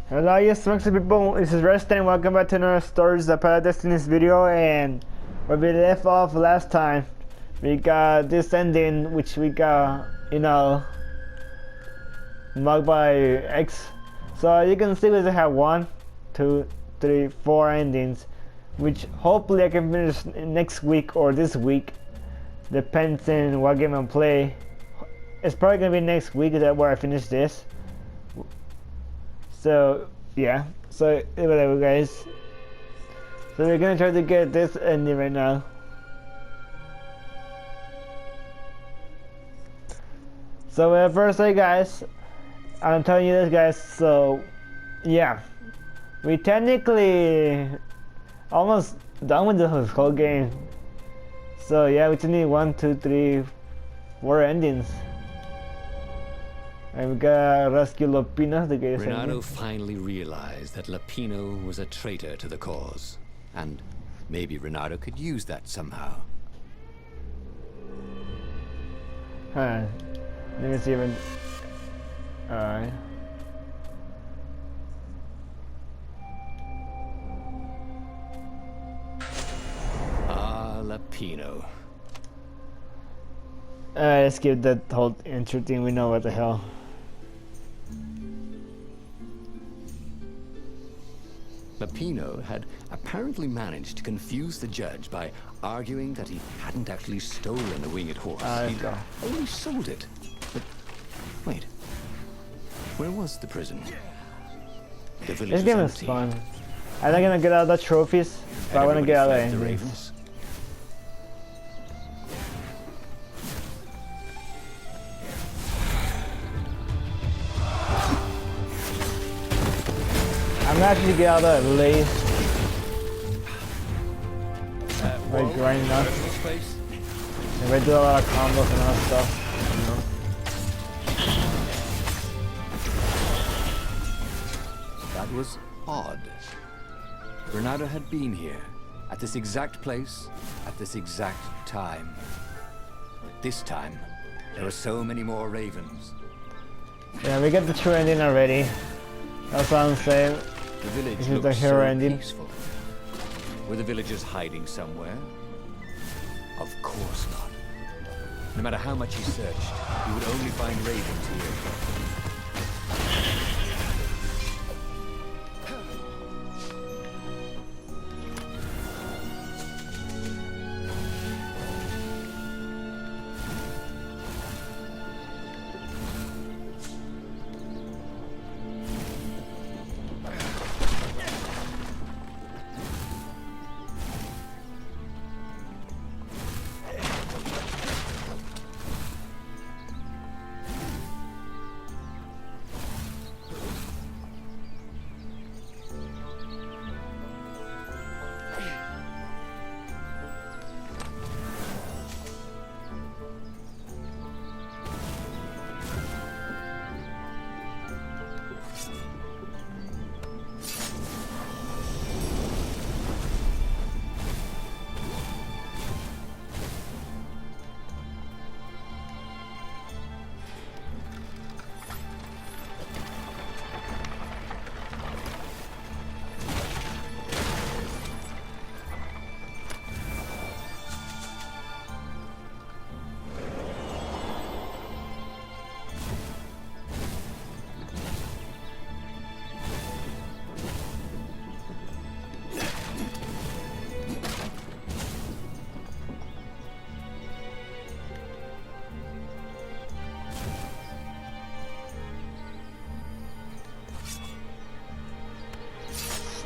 Hello, yes, sexy people. This is Reston. Welcome back to another Stories of Destinies video. And where we left off last time, we got this ending, which we got, marked by X. So you can see we have 1, 2, 3, 4 endings, which hopefully I can finish next week or this week, depends on what game I play. It's probably gonna be next week that where I finish this. So yeah, so whatever guys. So we're gonna try to get this ending right now. So first guys, I'm telling you this guys, so yeah. We technically almost done with the whole game. So yeah, we just need 1, 2, 3, 4 endings. And we gotta rescue Lupino, the gay Renato finally realized that Lupino was a traitor to the cause. And maybe Renato could use that somehow. Let me see even. Alright. Ah, Lupino. Let's skip that whole intro thing, we know what the hell. Lupino had apparently managed to confuse the judge by arguing that he hadn't actually stolen a winged horse. He'd only sold it. But wait, where was the prison? The village this game is fun. I'm not gonna get out the trophies, but I wanna get out the endings. I'm actually get out of the lace. Like grinding up. If I do a lot of combos and other stuff, That was odd. Renato had been here, at this exact place, at this exact time. But this time, there were so many more ravens. Yeah, we get the true ending already. That's what I'm saying. The village this is the looked hero so ending. Peaceful. Were the villagers hiding somewhere? Of course not. No matter how much he searched, he would only find ravens here.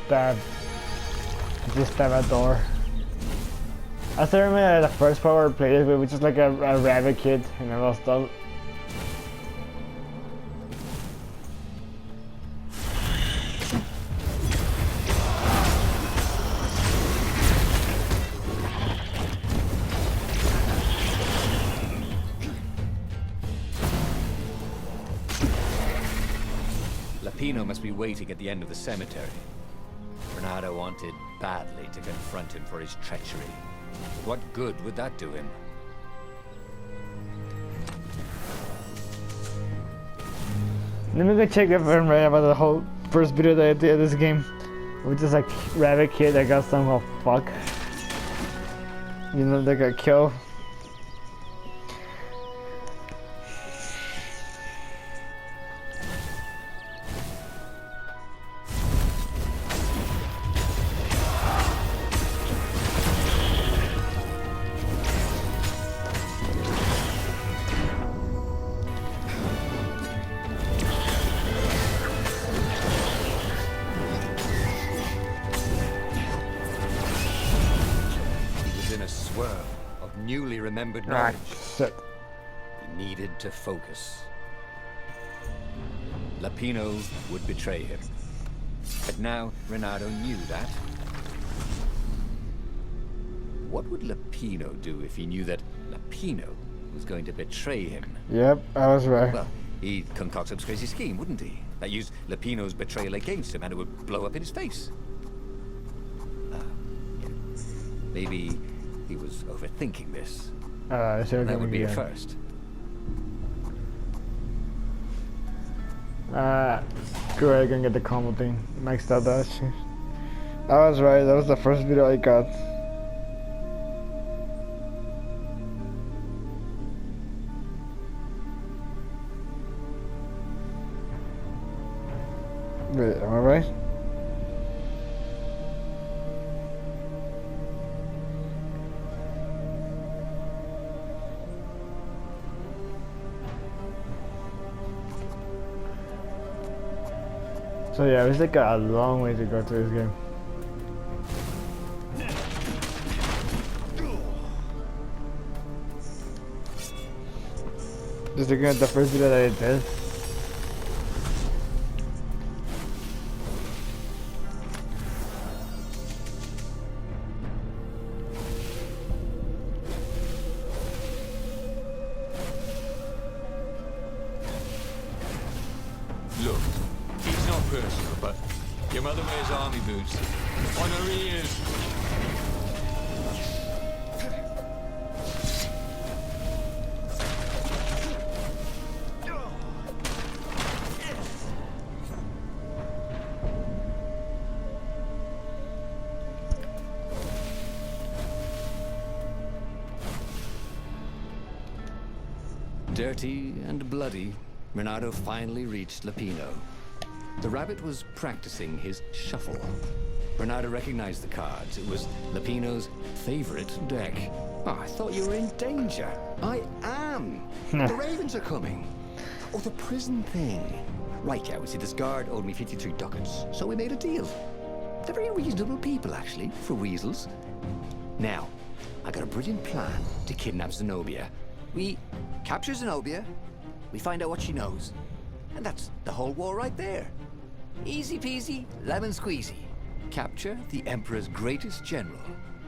Stab. Just stab a door. I still remember the first part where I played it, we were just like a rabbit kid and I lost all. Lupino must be waiting at the end of the cemetery. Renato wanted badly to confront him for his treachery. What good would that do him? Let me go check if I'm right about the whole first video that I did of this game. With just like rabbit kid that got somehow fuck. You know, they got killed. Of newly remembered knowledge. Shit. He needed to focus. Lapino would betray him. But now Renato knew that. What would Lapino do if he knew that Lapino was going to betray him? Yep, I was right. Well, he'd concoct some crazy scheme, wouldn't he? That used Lapino's betrayal against him and it would blow up in his face. Maybe he was overthinking this. That would be a first. Screw it, I can get the combo thing. Maxed out that shit. I was right, that was the first video I got. Wait, am I right? So yeah, it's like a long way to go to this game. Just looking at the first video that I did. Look, it's not personal, but your mother wears army boots on her ears. Dirty and bloody, Renato finally reached Lapino. The rabbit was practicing his shuffle. Renato recognized the cards. It was Lapino's favorite deck. Oh, I thought you were in danger. I am. The ravens are coming. Oh, the prison thing. Right, yeah, we see this guard owed me 53 ducats, so we made a deal. They're very reasonable people, actually, for weasels. Now, I got a brilliant plan to kidnap Zenobia. We capture Zenobia, we find out what she knows, and that's the whole war right there. Easy peasy, lemon squeezy. Capture the Emperor's greatest general,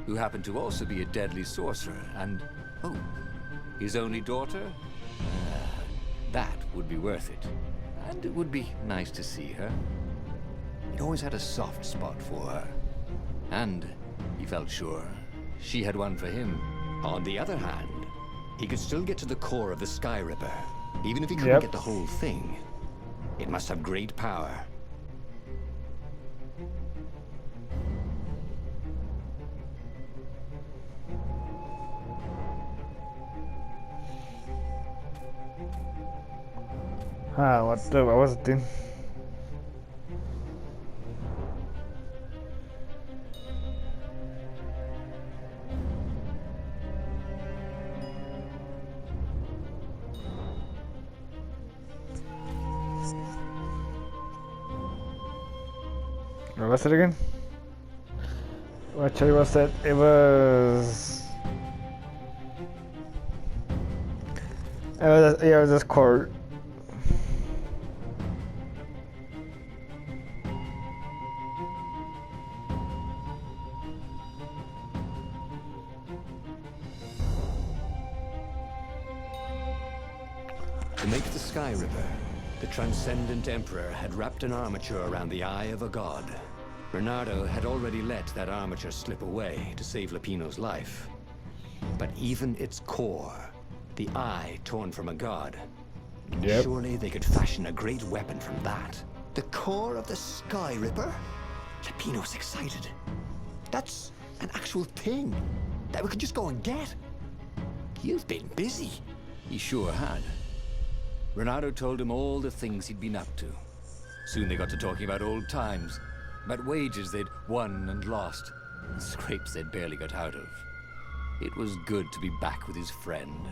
who happened to also be a deadly sorcerer, and, oh, his only daughter? That would be worth it. And it would be nice to see her. He'd always had a soft spot for her. And he felt sure she had one for him. On the other hand, he could still get to the core of the Sky Ripper, even if he couldn't get the whole thing. It must have great power. What was it then? What was it again? What cherry was that? It was this core. To make the Sky Ripper, the Transcendent Emperor had wrapped an armature around the eye of a god. Bernardo had already let that armature slip away to save Lapino's life. But even its core, the eye torn from a god, surely they could fashion a great weapon from that. The core of the Sky Ripper? Lapino's excited. That's an actual thing that we could just go and get. You've been busy. He sure had. Renato told him all the things he'd been up to. Soon they got to talking about old times, about wages they'd won and lost, and scrapes they'd barely got out of. It was good to be back with his friend.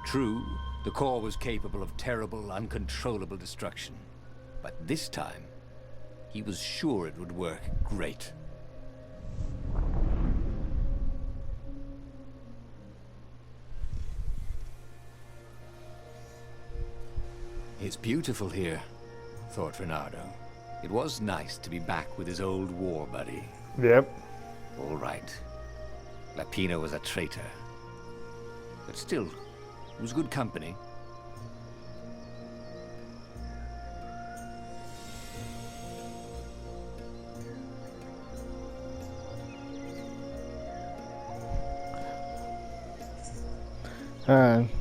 True, the core was capable of terrible, uncontrollable destruction. But this time, he was sure it would work great. It's beautiful here, thought Renato. It was nice to be back with his old war buddy. Yep. All right. Lapino was a traitor. But still, it was good company.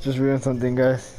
Just reading something, guys.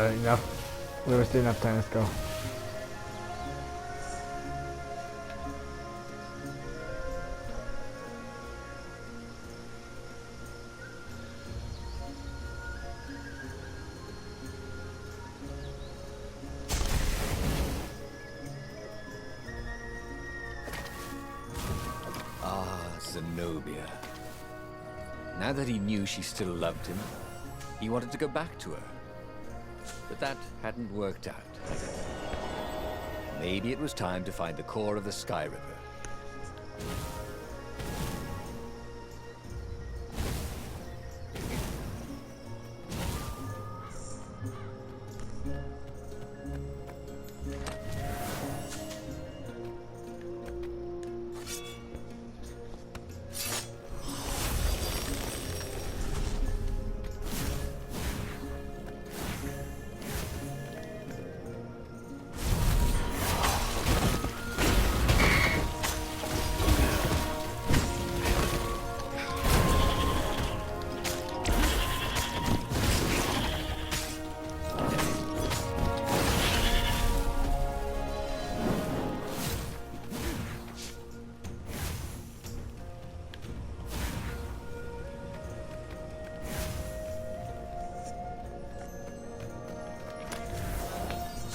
Enough. We were still enough time, let's go. Ah, Zenobia. Now that he knew she still loved him, he wanted to go back to her. But that hadn't worked out, had it? Maybe it was time to find the core of the Sky Ripper.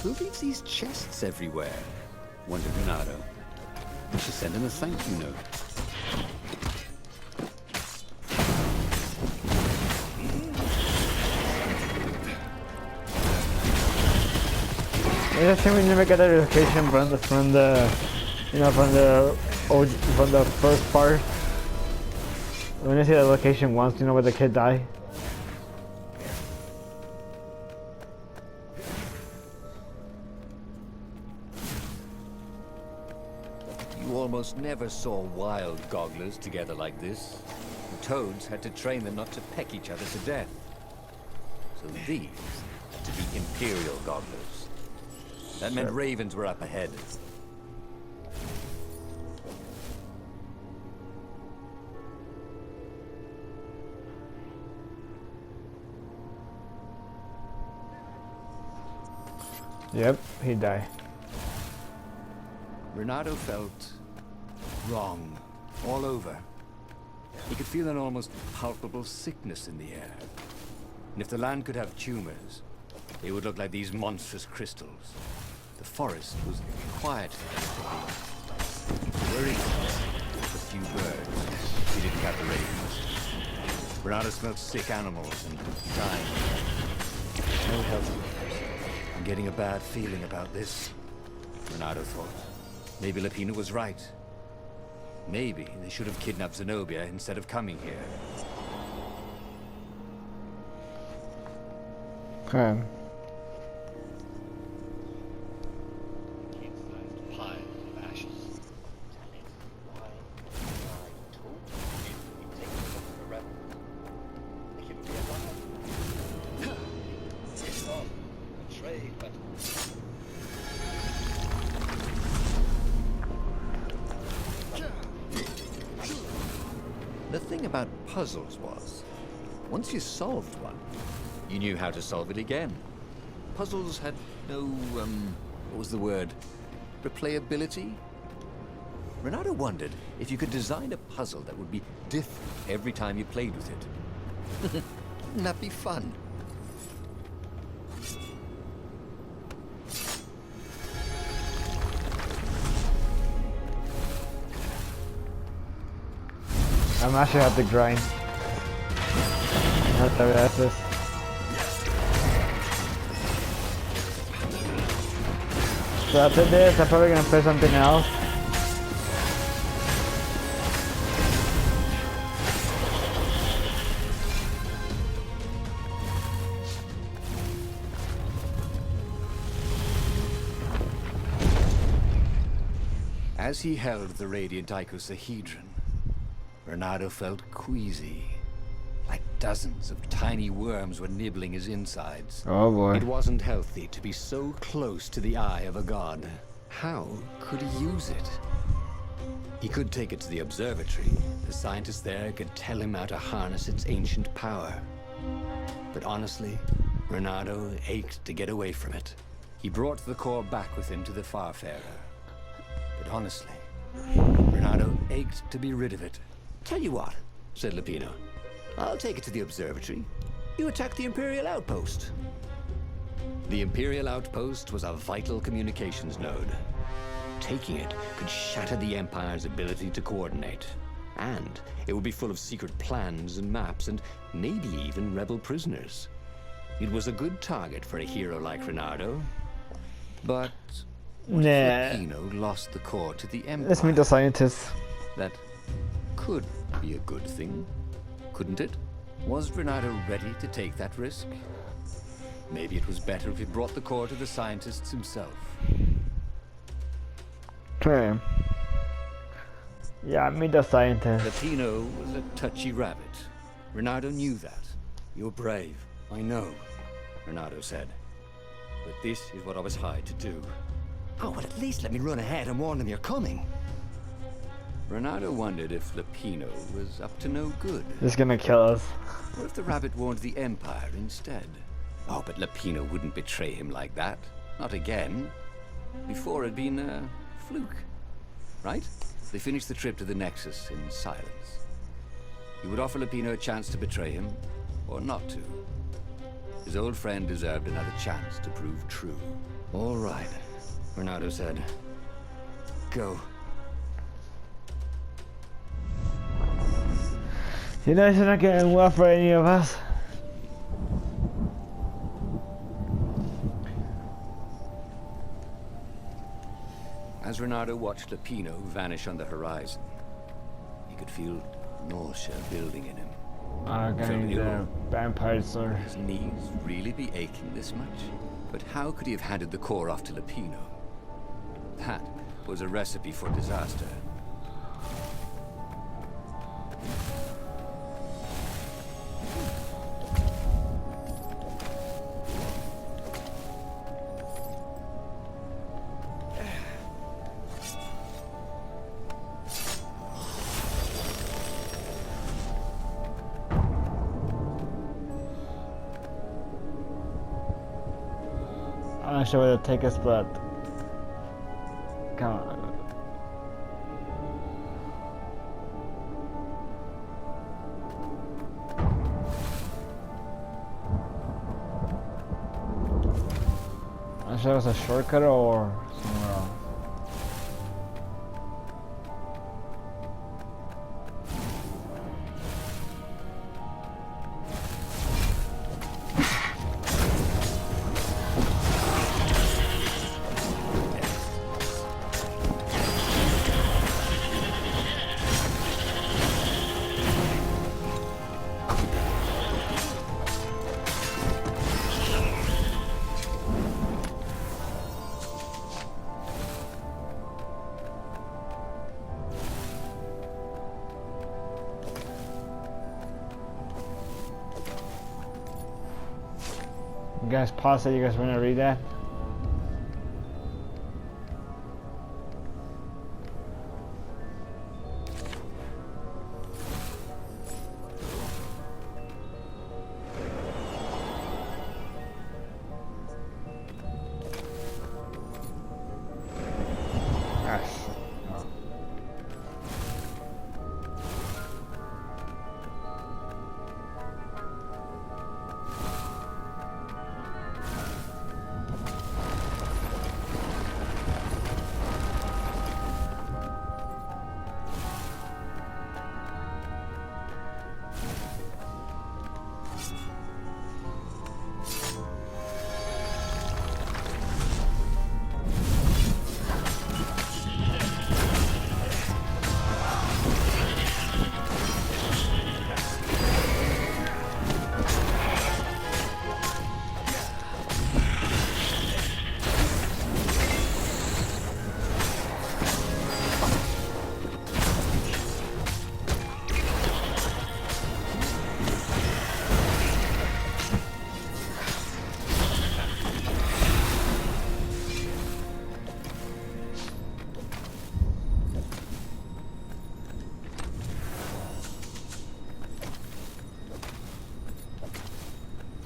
Who leaves these chests everywhere? Wondered Renato. We should send him a thank you note. It's a shame we never got a location from the first part. When you see the location once, you know where the kid died. You almost never saw wild gogglers together like this. The toads had to train them not to peck each other to death. So these had to be imperial gogglers. That meant ravens were up ahead. Yep, he died. Renato felt wrong all over. He could feel an almost palpable sickness in the air. And if the land could have tumors, they would look like these monstrous crystals. The forest was quiet. Worried a few birds. He didn't count the ravens. Renato smelled sick animals and dying. No healthy ones. I'm getting a bad feeling about this, Renato thought. Maybe Lapina was right. Maybe they should have kidnapped Zenobia instead of coming here. Okay. The thing about puzzles was, once you solved one, you knew how to solve it again. Puzzles had no, what was the word? Replayability? Renato wondered if you could design a puzzle that would be different every time you played with it. Wouldn't that be fun? I'm actually have to grind. Not the rest. So after this, I'm probably gonna play something else. As he held the radiant icosahedron, Renato felt queasy, like dozens of tiny worms were nibbling his insides. Oh boy. It wasn't healthy to be so close to the eye of a god. How could he use it? He could take it to the observatory. The scientists there could tell him how to harness its ancient power. But honestly, Renato ached to get away from it. He brought the core back with him to the Farfarer. But honestly, Renato ached to be rid of it. Tell you what, said Lapino. I'll take it to the observatory. You attack the Imperial outpost. The Imperial outpost was a vital communications node. Taking it could shatter the Empire's ability to coordinate. And it would be full of secret plans and maps and maybe even rebel prisoners. It was a good target for a hero like Renato. But what if Lapino lost the core to the Empire? Let's meet the scientists. That could be a good thing, couldn't it? Was Renato ready to take that risk? Maybe it was better if he brought the core to the scientists himself. Okay. Yeah, meet the scientist. Lapino was a touchy rabbit. Renato knew that. You're brave, I know, Renato said. But this is what I was hired to do. Oh, but at least let me run ahead and warn them you're coming. Renato wondered if Lapino was up to no good. He's gonna kill us. What if the rabbit warned the Empire instead? Oh, but Lapino wouldn't betray him like that. Not again. Before it'd been a fluke, right? They finished the trip to the Nexus in silence. He would offer Lapino a chance to betray him, or not to. His old friend deserved another chance to prove true. All right, Renato said. Go. You know, it's not getting well for any of us. As Renato watched Lapino vanish on the horizon, he could feel nausea building in him. Getting the vampire sword. His knees really be aching this much? But how could he have handed the core off to Lapino? That was a recipe for disaster. I'm not sure where to take us, but come on. I'm not sure if it's a shortcut or somewhere else. guys pause it. You guys want to read that?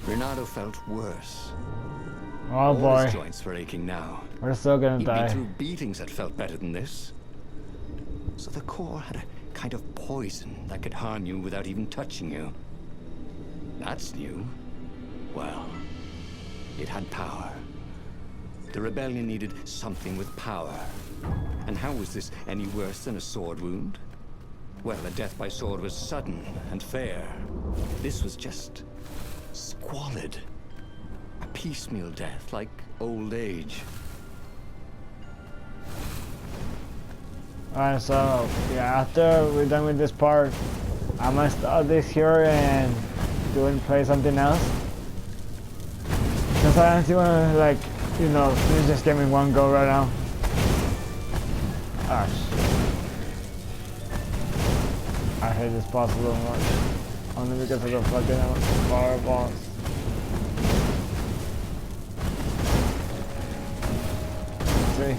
Renato felt worse. Oh All boy. his joints were aching now. We're still gonna He'd die. been through beatings that felt better than this. So the core had a kind of poison that could harm you without even touching you. That's new. Well, it had power. The rebellion needed something with power. And how was this any worse than a sword wound? Well, a death by sword was sudden and fair. This was just squalid. A piecemeal death, like old age. Alright, so yeah, after we're done with this part, I might stop this here and play something else. Because I actually want to, like, you know, finish this game in one go right now. Ah, I hate this boss a little much. Only because of the fucking fireballs. See?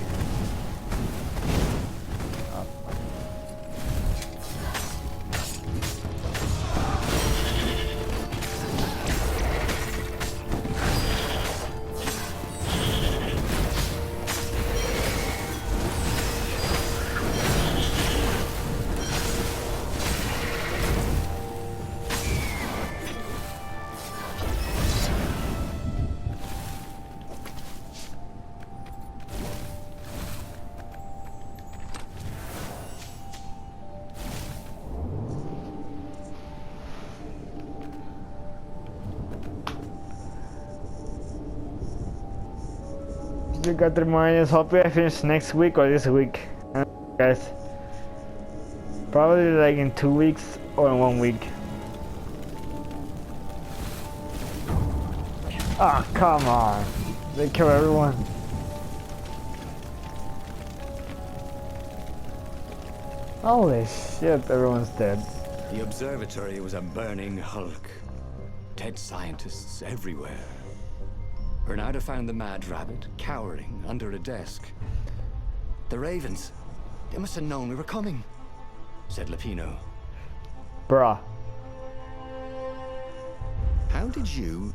You got 3 more minutes. Hopefully I finish next week or this week. Guys. Probably like in 2 weeks or in 1 week. Ah, oh, come on. They kill everyone. Holy shit, everyone's dead. The observatory was a burning hulk. Dead scientists everywhere. Bernardo found the mad rabbit cowering under a desk. The ravens, they must have known we were coming, said Lapino. Bruh. How did you...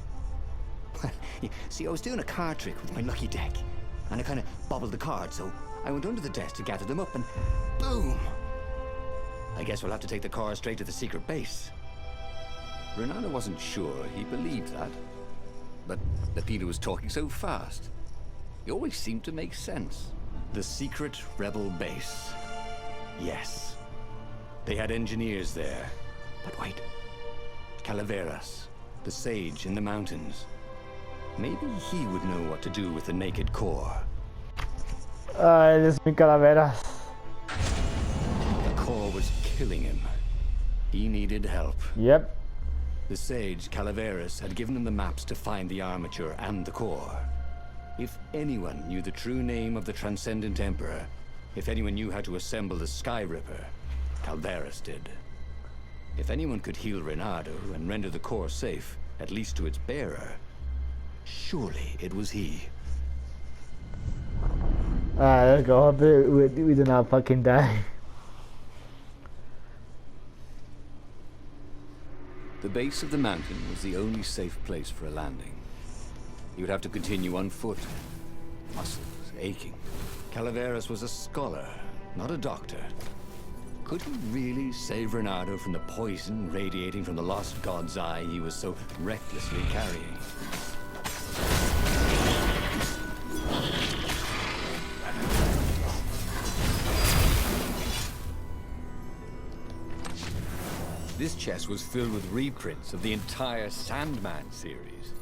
See, I was doing a card trick with my lucky deck, and I kind of bobbled the cards, so I went under the desk to gather them up, and boom! I guess we'll have to take the car straight to the secret base. Renato wasn't sure he believed that. But Lapino was talking so fast. It always seemed to make sense. The secret rebel base. Yes. They had engineers there. But wait. Calaveras, the sage in the mountains. Maybe he would know what to do with the naked core. It is mi Calaveras. The core was killing him. He needed help. Yep. The sage, Calaveras, had given him the maps to find the armature and the core. If anyone knew the true name of the Transcendent Emperor, if anyone knew how to assemble the Sky Ripper, Calaveras did. If anyone could heal Renato and render the core safe, at least to its bearer, Surely it was he. Alright, let's go. Hope we do not fucking die. The base of the mountain was the only safe place for a landing. He would have to continue on foot, muscles aching. Calaveras was a scholar, not a doctor. Could he really save Renato from the poison radiating from the lost god's eye he was so recklessly carrying? This chest was filled with reprints of the entire Sandman series.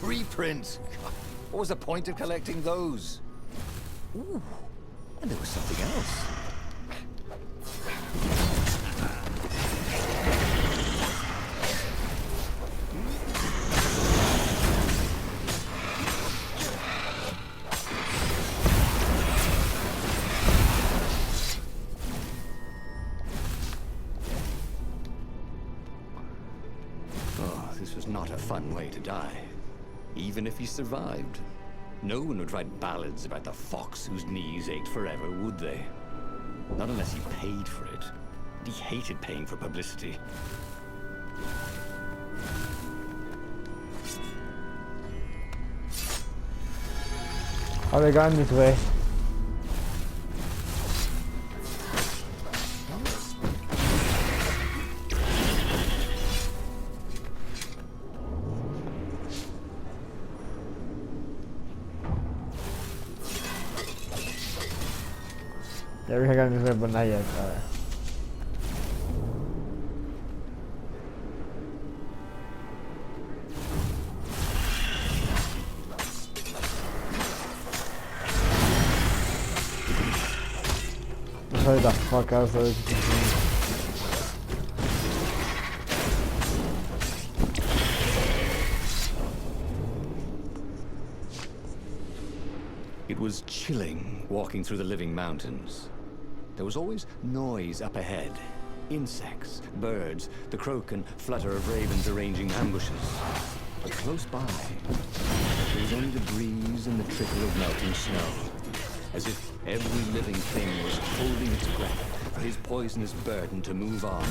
Reprints? God, what was the point of collecting those? Ooh, and there was something else. This was not a fun way to die. Even if he survived, no one would write ballads about the fox whose knees ached forever, would they? Not unless he paid for it. He hated paying for publicity. Are they going this way? Yeah, we're going this way, but not yet. Hurry the fuck out so we can continue. It was chilling walking through the living mountains. There was always noise up ahead. Insects, birds, the croak and flutter of ravens arranging ambushes. But close by, there was only the breeze and the trickle of melting snow. As if every living thing was holding its breath for his poisonous burden to move on.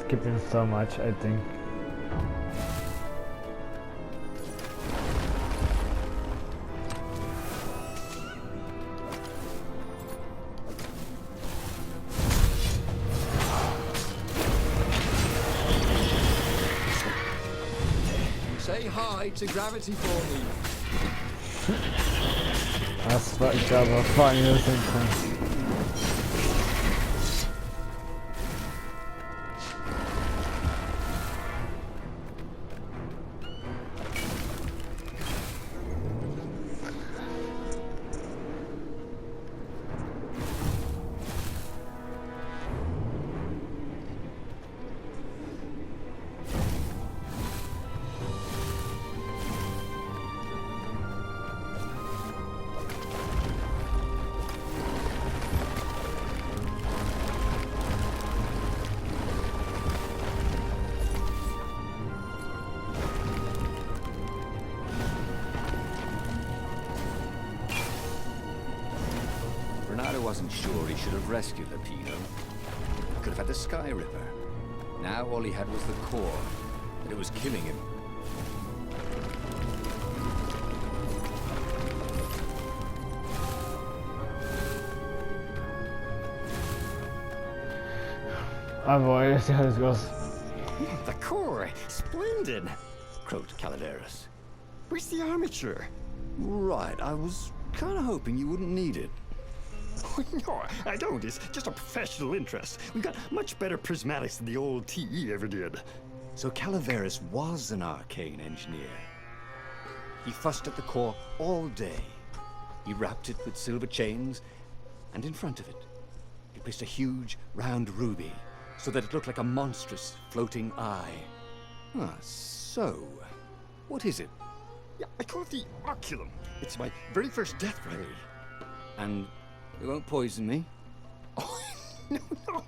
Skipping so much, I think. Say hi to gravity for me. That's fucked up, but funny at the same time. Renato wasn't sure he should have rescued Lapino. He could have had the Sky Ripper. Now all he had was the core, and it was killing him. Oh boy, let's see how this goes. The core! Splendid! Croaked Calaveras. Where's the armature? Right, I was kind of hoping you wouldn't need it. No, I don't. It's just a professional interest. We've got much better prismatics than the old TE ever did. So Calaveras was an arcane engineer. He fussed at the core all day. He wrapped it with silver chains, and in front of it, he placed a huge, round ruby, so that it looked like a monstrous, floating eye. Ah, so, what is it? Yeah, I call it the Oculum. It's my very first death ray. And it won't poison me? Oh,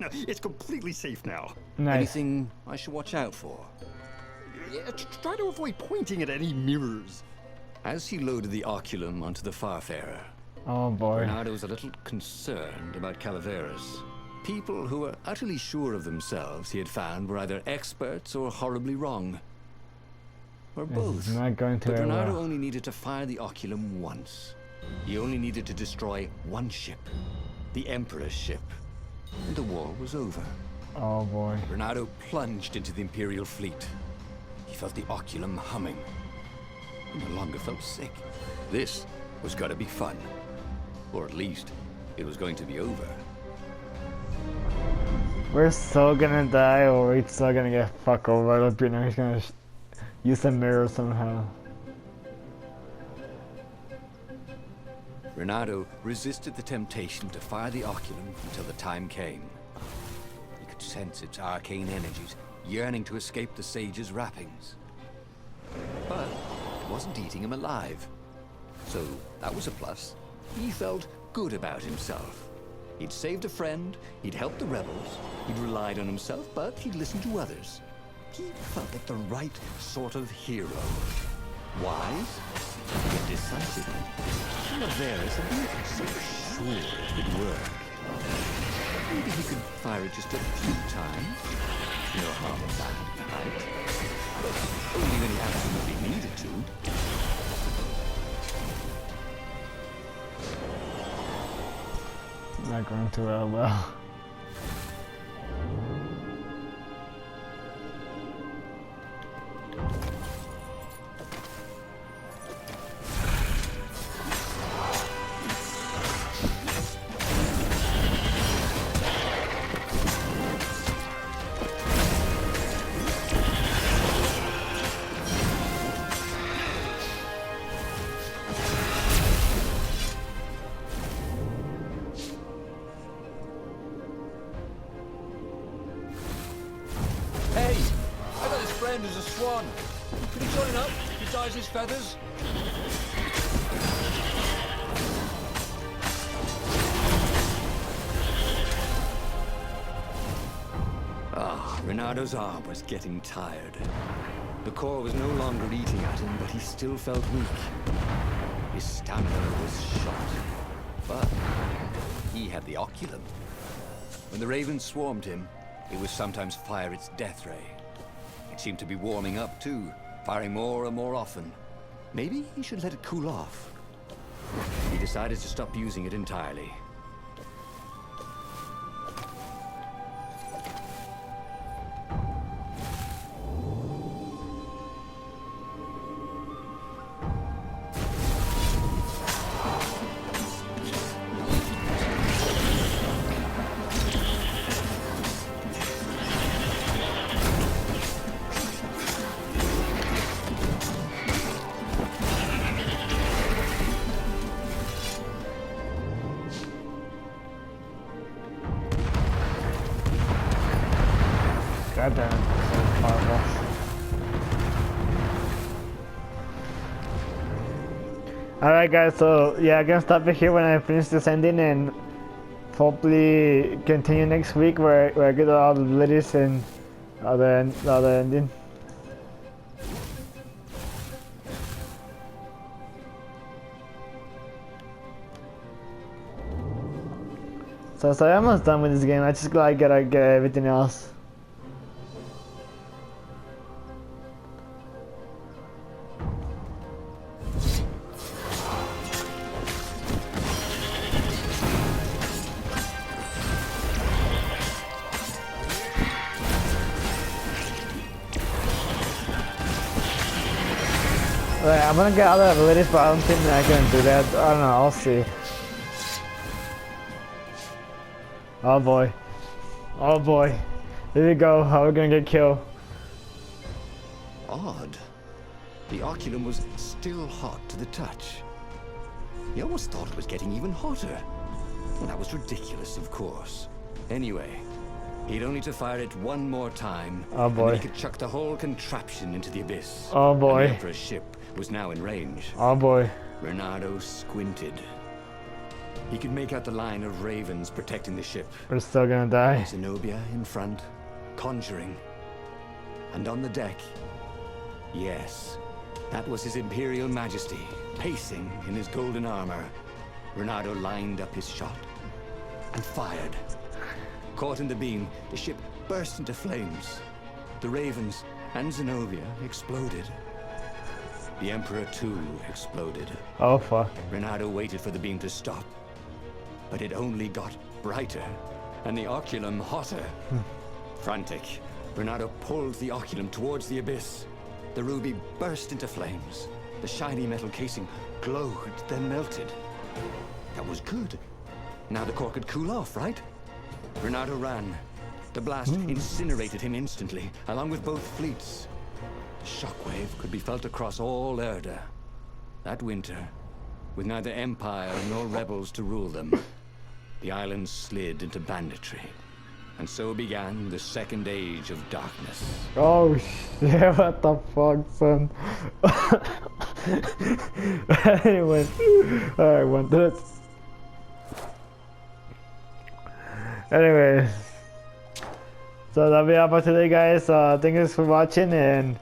no, it's completely safe now. Nice. Anything I should watch out for? Yeah, try to avoid pointing at any mirrors. As he loaded the oculum onto the Farfarer, Oh boy. Bernardo was a little concerned about Calaveras. People who were utterly sure of themselves, he had found, were either experts or horribly wrong. Or both. It's not going to But end Bernardo well. only needed to fire the oculum once. He only needed to destroy one ship, the Emperor's ship, and the war was over. Oh boy. Bernardo plunged into the Imperial fleet. He felt the oculum humming. He no longer felt sick. This was going to be fun. Or at least, it was going to be over. We're so gonna die, or we're so gonna get fucked over. Look, you know, he's gonna use a mirror somehow. Bernardo resisted the temptation to fire the oculum until the time came. He could sense its arcane energies yearning to escape the sage's wrappings. But it wasn't eating him alive. So that was a plus. He felt good about himself. He'd saved a friend, he'd helped the rebels, he'd relied on himself, but he'd listened to others. He felt like the right sort of hero. Wise, yet decisive. Calaveras had been so sure it would work. Maybe he could fire it just a few times. No harm in that, right? But only when he absolutely needed to. Not going too well. Hey, I got this friend who's a swan. Could he join up? He dyes his feathers. Bernardo's arm was getting tired. The core was no longer eating at him, but he still felt weak. His stamina was shot. But he had the oculum. When the ravens swarmed him, it would sometimes fire its death ray. It seemed to be warming up too, firing more and more often. Maybe he should let it cool off. He decided to stop using it entirely. God damn it, so powerful. Alright guys, so yeah, I'm gonna stop it here when I finish this ending and hopefully continue next week where I get all the abilities and other ending. So I'm almost done with this game. I just gotta get everything else. Right, I'm gonna get other abilities, but I don't think that I can do that. I don't know, I'll see. Oh boy. Oh boy. Here we go. How are we gonna get killed? Odd. The oculum was still hot to the touch. He almost thought it was getting even hotter. Well, that was ridiculous, of course. Anyway, he'd only to fire it one more time, oh boy, and then he could chuck the whole contraption into the abyss. Oh boy. And the Emperor's ship was now in range. Oh boy. Reynardo squinted. He could make out the line of ravens protecting the ship. We're still gonna die. Zenobia in front, conjuring. And on the deck, yes, that was his Imperial Majesty, pacing in his golden armor. Reynardo lined up his shot and fired. Caught in the beam, the ship burst into flames. The ravens and Zenobia exploded. The Emperor too exploded. Oh fuck. Reynardo waited for the beam to stop, but it only got brighter, and the oculum hotter. Frantic, Reynardo pulled the oculum towards the abyss. The ruby burst into flames. The shiny metal casing glowed, then melted. That was good. Now the core could cool off, right? Reynardo ran. The blast incinerated him instantly, along with both fleets. The shockwave could be felt across all Erda. That winter, with neither Empire nor rebels to rule them, the island slid into banditry. And so began the Second Age of Darkness. Oh shit, what the fuck, son? Anyway, alright, 1 minute. Anyways, so that'll be all for today, guys. Thank you for watching, and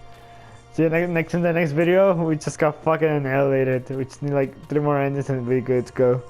see you next in the next video. We just got fucking annihilated. We just need like 3 more endings and we're good to go.